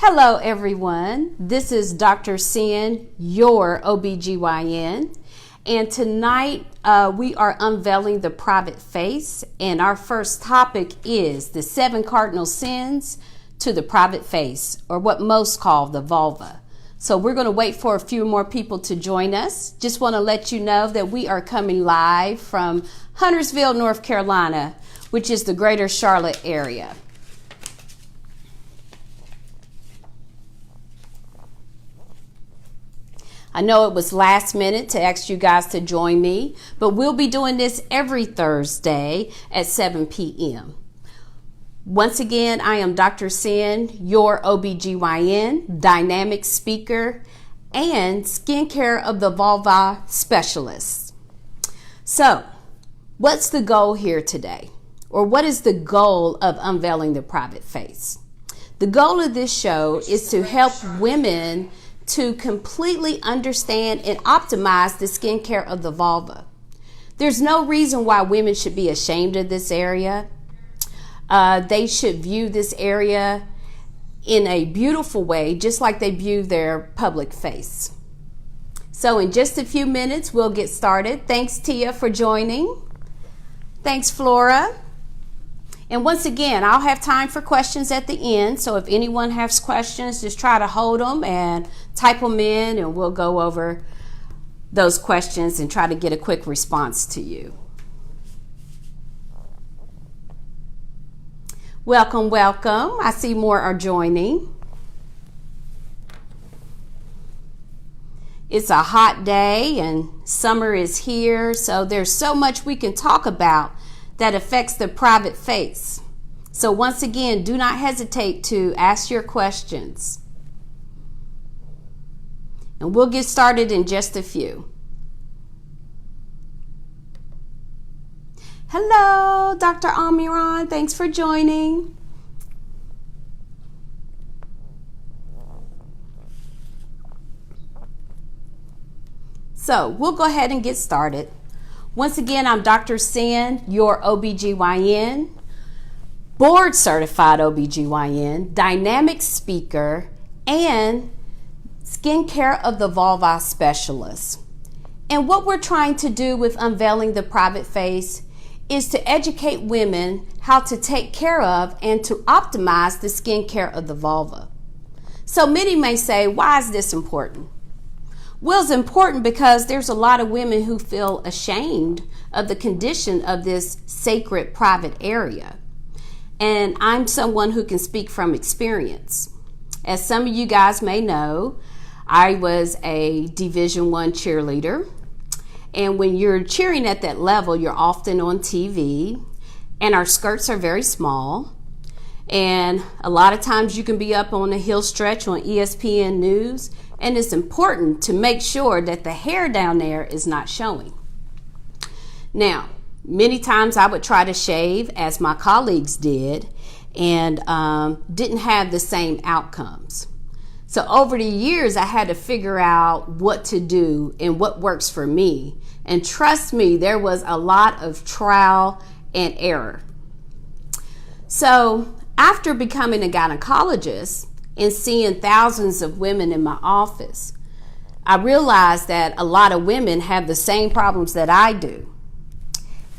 Hello everyone, this is Dr. Sin, your OBGYN, and tonight we are unveiling the private face, and our first topic is the 7 cardinal sins to the private face, or what most call the vulva. So we're going to wait for a few more people to join us. Just want to let you know that we are coming live from Huntersville, North Carolina, which is the greater Charlotte area. I know it was last minute to ask you guys to join me, but we'll be doing this every Thursday at 7 p.m. Once again, I am Dr. Sin, your OBGYN, dynamic speaker, and skincare of the vulva specialist. So, what's the goal here today? Or what is the goal of unveiling the private face? The goal of this show is to help women to completely understand and optimize the skincare of the vulva. There's no reason why women should be ashamed of this area. They should view this area in a beautiful way, just like they view their public face. So in just a few minutes, we'll get started. Thanks, Tia, for joining. Thanks, Flora. And once again, I'll have time for questions at the end. So if anyone has questions, just try to hold them and type them in, and we'll go over those questions and try to get a quick response to you. Welcome, welcome. I see more are joining. It's a hot day and summer is here, so there's so much we can talk about that affects the private face. So once again, do not hesitate to ask your questions. And we'll get started in just a few. Hello, Dr. Amiran. Thanks for joining. So we'll go ahead and get started. Once again, I'm Dr. Sin, your OBGYN, board certified OBGYN, dynamic speaker, and skincare of the vulva specialist. And what we're trying to do with unveiling the private face is to educate women how to take care of and to optimize the skincare of the vulva. So many may say, why is this important? Well, it's important because there's a lot of women who feel ashamed of the condition of this sacred private area. And I'm someone who can speak from experience. As some of you guys may know, I was a Division I cheerleader. And when you're cheering at that level, you're often on TV, and our skirts are very small. And a lot of times you can be up on a hill stretch on ESPN News, and it's important to make sure that the hair down there is not showing. Now, many times I would try to shave as my colleagues did, and didn't have the same outcomes. So over the years, I had to figure out what to do and what works for me. And trust me, there was a lot of trial and error. So after becoming a gynecologist and seeing thousands of women in my office, I realized that a lot of women have the same problems that I do.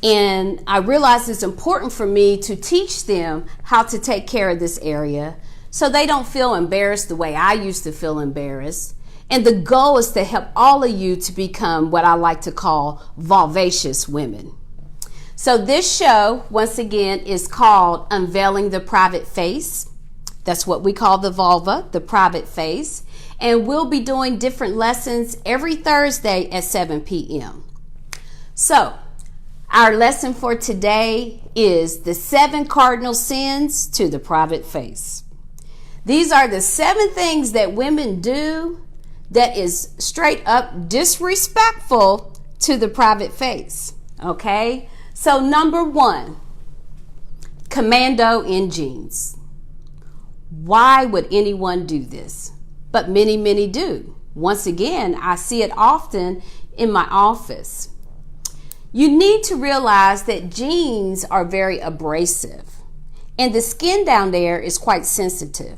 And I realized it's important for me to teach them how to take care of this area so they don't feel embarrassed the way I used to feel embarrassed. And the goal is to help all of you to become what I like to call vulvacious women. So this show, once again, is called Unveiling the Private Face. That's what we call the vulva, the private face. And we'll be doing different lessons every Thursday at 7 p.m. So our lesson for today is the 7 cardinal sins to the private face. These are the 7 things that women do that is straight up disrespectful to the private face. Okay? So number 1, Commando in jeans. Why would anyone do this? But many, many do. Once again, I see it often in my office. You need to realize that jeans are very abrasive, and the skin down there is quite sensitive.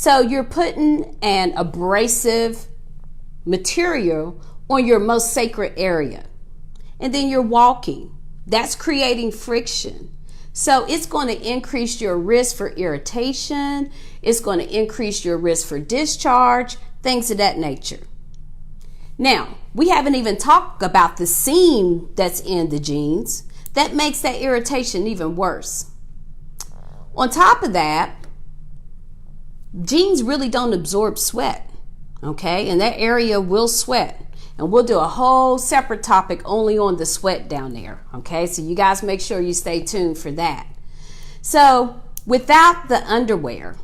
So you're putting an abrasive material on your most sacred area. And then you're walking. That's creating friction. So it's going to increase your risk for irritation. It's going to increase your risk for discharge, things of that nature. Now, we haven't even talked about the seam that's in the jeans. That makes that irritation even worse. On top of that, jeans really don't absorb sweat, okay? And that area will sweat. And we'll do a whole separate topic only on the sweat down there, okay? So you guys make sure you stay tuned for that. So without the underwear,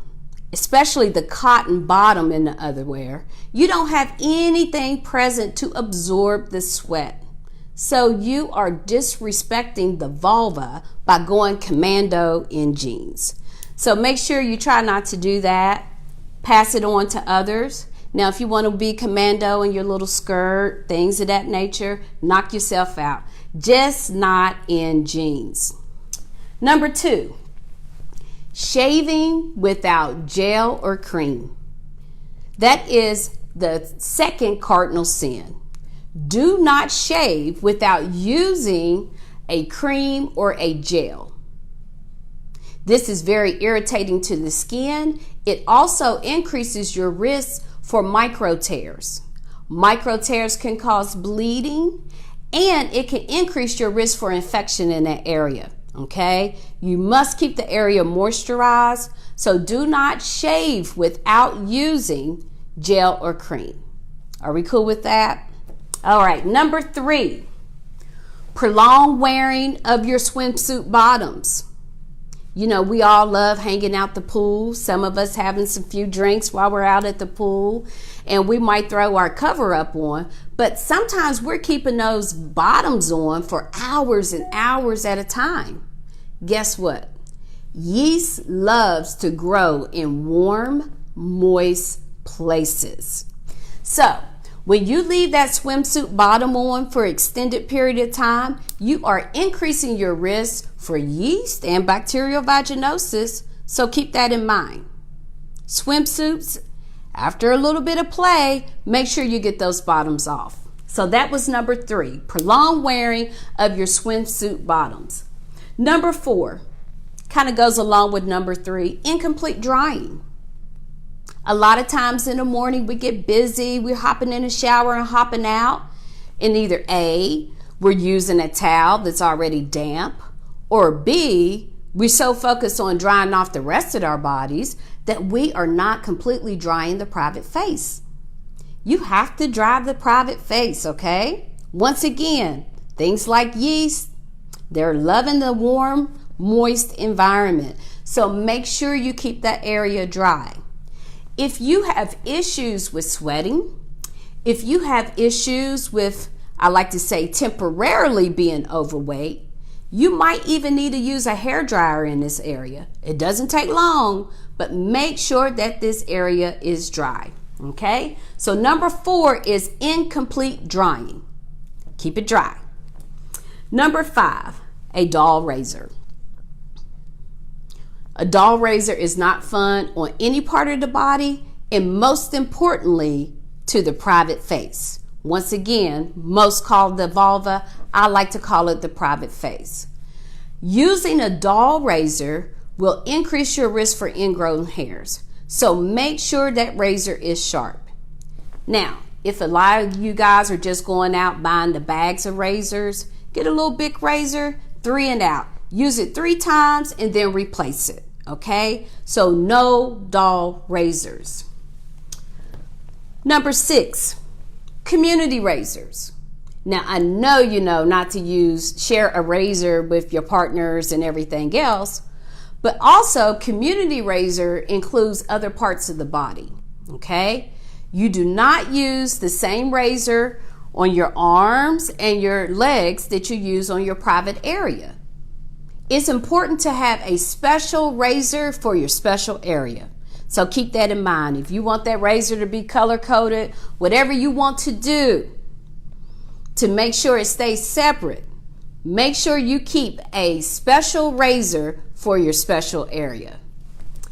especially the cotton bottom in the underwear, you don't have anything present to absorb the sweat. So you are disrespecting the vulva by going commando in jeans. So make sure you try not to do that. Pass it on to others. Now, if you want to be commando in your little skirt, things of that nature, knock yourself out. Just not in jeans. Number 2, shaving without gel or cream. That is the second cardinal sin. Do not shave without using a cream or a gel. This is very irritating to the skin. It also increases your risk for micro tears. Micro tears can cause bleeding, and it can increase your risk for infection in that area. Okay, you must keep the area moisturized, so do not shave without using gel or cream. Are we cool with that? All right, number 3, prolonged wearing of your swimsuit bottoms. You know, we all love hanging out the pool. Some of us having some few drinks while we're out at the pool, and we might throw our cover up on, but sometimes we're keeping those bottoms on for hours and hours at a time. Guess what? Yeast loves to grow in warm, moist places. So when you leave that swimsuit bottom on for an extended period of time, you are increasing your risk for yeast and bacterial vaginosis, so keep that in mind. Swimsuits, after a little bit of play, make sure you get those bottoms off. So that was number 3, prolonged wearing of your swimsuit bottoms. Number 4, kind of goes along with number 3, incomplete drying. A lot of times in the morning we get busy, we're hopping in the shower and hopping out, and either A, we're using a towel that's already damp, or B, we're so focused on drying off the rest of our bodies that we are not completely drying the private face. You have to dry the private face, okay? Once again, things like yeast, they're loving the warm, moist environment. So make sure you keep that area dry. If you have issues with sweating, if you have issues with, I like to say, temporarily being overweight, you might even need to use a hair dryer in this area. It doesn't take long, but make sure that this area is dry, okay? So number 4 is incomplete drying. Keep it dry. Number 5, a dull razor. A dull razor is not fun on any part of the body, and most importantly, to the private face. Once again, most call the vulva. I like to call it the private face. Using a dull razor will increase your risk for ingrown hairs. So make sure that razor is sharp. Now, if a lot of you guys are just going out buying the bags of razors, get a little big razor, 3 and out. Use it 3 times and then replace it. Okay, so no dull razors. Number 6, community razors. Now, I know you know not to share a razor with your partners and everything else, but also community razor includes other parts of the body. Okay, you do not use the same razor on your arms and your legs that you use on your private area. It's important to have a special razor for your special area. So keep that in mind. If you want that razor to be color coded, whatever you want to do to make sure it stays separate, make sure you keep a special razor for your special area.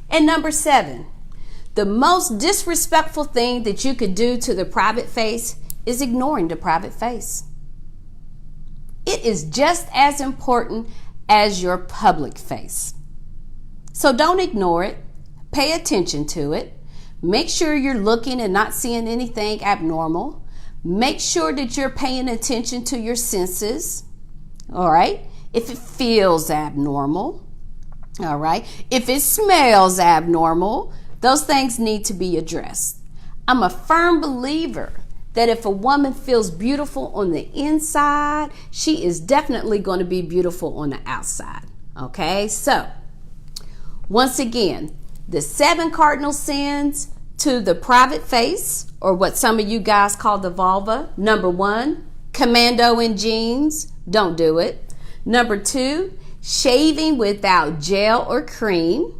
And number 7, The most disrespectful thing that you could do to the private face is ignoring the private face. It is just as important as your public face. So don't ignore it. Pay attention to it. Make sure you're looking and not seeing anything abnormal. Make sure that you're paying attention to your senses. All right? If it feels abnormal. All right? If it smells abnormal, those things need to be addressed. I'm a firm believer that if a woman feels beautiful on the inside, she is definitely going to be beautiful on the outside. Okay? So, once again, the 7 cardinal sins to the private face, or what some of you guys call the vulva. Number 1, commando in jeans. Don't do it. Number 2, shaving without gel or cream.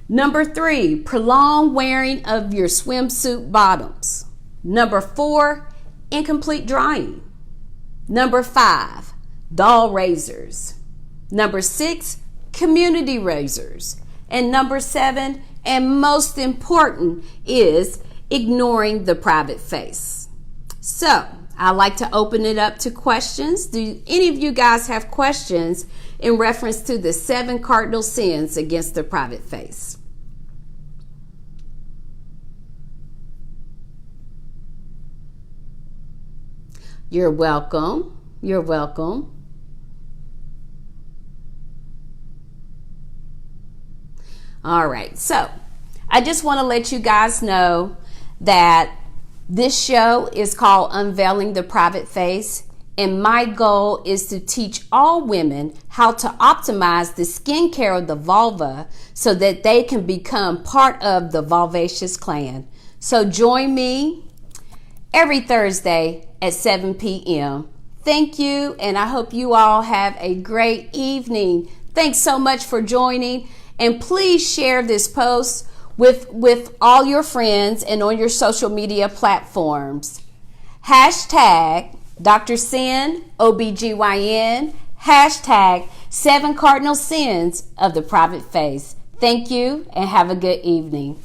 Number 3, prolonged wearing of your swimsuit bottoms. Number 4, incomplete drying. Number 5, dull razors. Number 6, community razors. And number 7, and most important, is ignoring the private face. So, I like to open it up to questions. Do any of you guys have questions in reference to the 7 cardinal sins against the private face? You're welcome. You're welcome. All right, so I just want to let you guys know that this show is called Unveiling the Private Face, and my goal is to teach all women how to optimize the skincare of the vulva so that they can become part of the vulvaceous clan. So join me every Thursday at 7 p.m. Thank you, and I hope you all have a great evening. Thanks so much for joining. And please share this post with all your friends and on your social media platforms. Hashtag Dr. Sin, OBGYN. Hashtag 7 cardinal sins of the private face. Thank you and have a good evening.